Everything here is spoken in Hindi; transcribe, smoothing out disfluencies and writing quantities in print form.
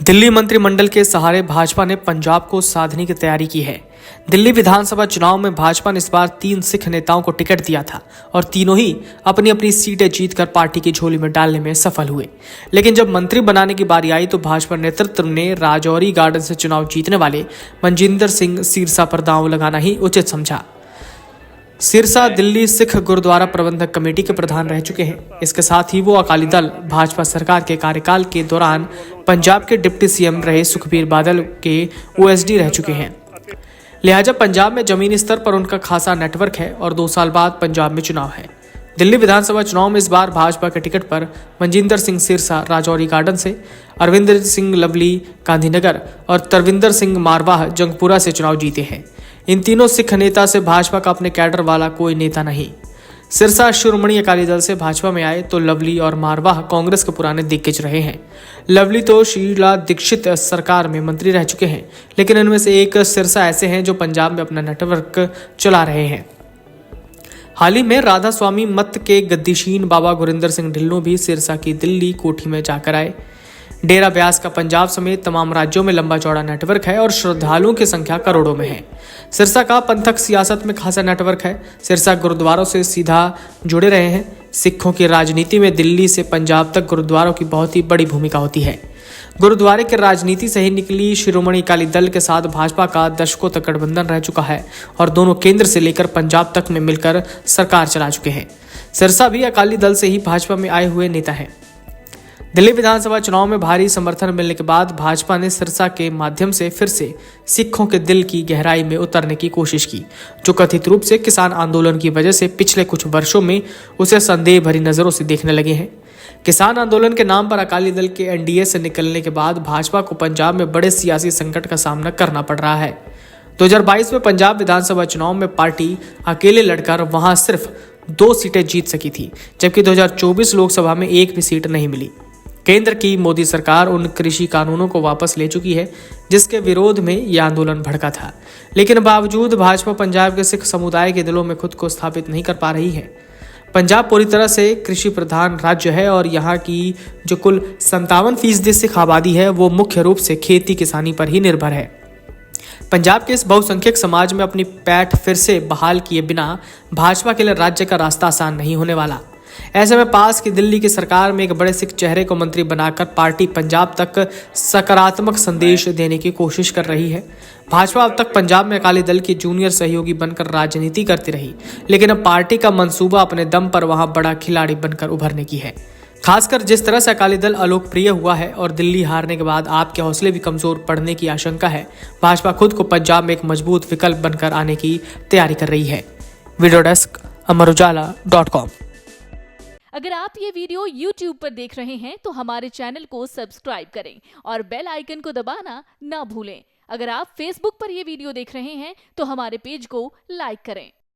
दिल्ली मंत्रिमंडल के सहारे भाजपा ने पंजाब को साधने की तैयारी की है। दिल्ली विधानसभा चुनाव में भाजपा ने इस बार 3 सिख नेताओं को टिकट दिया था और तीनों ही अपनी अपनी सीटें जीतकर पार्टी की झोली में डालने में सफल हुए। लेकिन जब मंत्री बनाने की बारी आई तो भाजपा नेतृत्व ने राजौरी गार्डन से चुनाव जीतने वाले मनजिंदर सिंह सिरसा पर दांव लगाना ही उचित समझा। सिरसा दिल्ली सिख गुरुद्वारा प्रबंधक कमेटी के प्रधान रह चुके हैं। इसके साथ ही वो अकाली दल भाजपा सरकार के कार्यकाल के दौरान पंजाब के डिप्टी सीएम रहे सुखबीर बादल के ओएसडी रह चुके हैं। लिहाजा पंजाब में जमीनी स्तर पर उनका खासा नेटवर्क है और 2 साल बाद पंजाब में चुनाव है। दिल्ली विधानसभा चुनाव में इस बार भाजपा के टिकट पर मनजिंदर सिंह सिरसा राजौरी गार्डन से, अरविंदर सिंह लवली गांधीनगर और तरविंदर सिंह मारवाह जंगपुरा से चुनाव जीते हैं। इन तीनों सिख नेता से भाजपा का अपने कैडर वाला कोई नेता नहीं। सिरसा शिरोमणि अकाली दल से भाजपा में आए तो लवली और मारवाह कांग्रेस के पुराने दिग्गज रहे हैं। लवली तो शीला दीक्षित सरकार में मंत्री रह चुके हैं, लेकिन इनमें से एक सिरसा ऐसे हैं जो पंजाब में अपना नेटवर्क चला रहे हैं। हाल ही में राधा स्वामी मत के गद्दीशीन बाबा गुरिंदर सिंह ढिल्लों भी सिरसा की दिल्ली कोठी में जाकर आए। डेरा ब्यास का पंजाब समेत तमाम राज्यों में लंबा चौड़ा नेटवर्क है और श्रद्धालुओं की संख्या करोड़ों में है। सिरसा का पंथक सियासत में खासा नेटवर्क है। सिरसा गुरुद्वारों से सीधा जुड़े रहे हैं। सिखों की राजनीति में दिल्ली से पंजाब तक गुरुद्वारों की बहुत ही बड़ी भूमिका होती है। गुरुद्वारे की राजनीति से ही निकली शिरोमणि अकाली दल के साथ भाजपा का दशकों तक गठबंधन रह चुका है और दोनों केंद्र से लेकर पंजाब तक में मिलकर सरकार चला चुके हैं। सिरसा भी अकाली दल से ही भाजपा में आए हुए नेता हैं। दिल्ली विधानसभा चुनाव में भारी समर्थन मिलने के बाद भाजपा ने सिरसा के माध्यम से फिर से सिखों के दिल की गहराई में उतरने की कोशिश की, जो कथित रूप से किसान आंदोलन की वजह से पिछले कुछ वर्षों में उसे संदेह भरी नजरों से देखने लगे हैं। किसान आंदोलन के नाम पर अकाली दल के एनडीए से निकलने के बाद भाजपा को पंजाब में बड़े सियासी संकट का सामना करना पड़ रहा है। 2022 में पंजाब विधानसभा चुनाव में पार्टी अकेले लड़कर वहां सिर्फ 2 सीटें जीत सकी थी, जबकि 2024 लोकसभा में एक भी सीट नहीं मिली। केंद्र की मोदी सरकार उन कृषि कानूनों को वापस ले चुकी है जिसके विरोध में यह आंदोलन भड़का था, लेकिन बावजूद भाजपा पंजाब के सिख समुदाय के दिलों में खुद को स्थापित नहीं कर पा रही है। पंजाब पूरी तरह से कृषि प्रधान राज्य है और यहाँ की जो कुल 57% सिख आबादी है वो मुख्य रूप से खेती किसानी पर ही निर्भर है। पंजाब के इस बहुसंख्यक समाज में अपनी पैठ फिर से बहाल किए बिना भाजपा के लिए राज्य का रास्ता आसान नहीं होने वाला। ऐसे में पास की दिल्ली की सरकार में एक बड़े सिख चेहरे को मंत्री बनाकर पार्टी पंजाब तक सकारात्मक संदेश देने की कोशिश कर रही है। भाजपा अब तक पंजाब में अकाली दल की जूनियर सहयोगी बनकर राजनीति करती रही, लेकिन अब पार्टी का मंसूबा अपने दम पर वहां बड़ा खिलाड़ी बनकर उभरने की है। खासकर जिस तरह से अकाली दल अलोकप्रिय हुआ है और दिल्ली हारने के बाद आपके हौसले भी कमजोर पड़ने की आशंका है, भाजपा खुद को पंजाब में एक मजबूत विकल्प बनकर आने की तैयारी कर रही है। Video desk Amar Ujala dot com. अगर आप ये वीडियो YouTube पर देख रहे हैं तो हमारे चैनल को सब्सक्राइब करें और बेल आइकन को दबाना ना भूलें। अगर आप Facebook पर ये वीडियो देख रहे हैं तो हमारे पेज को लाइक करें।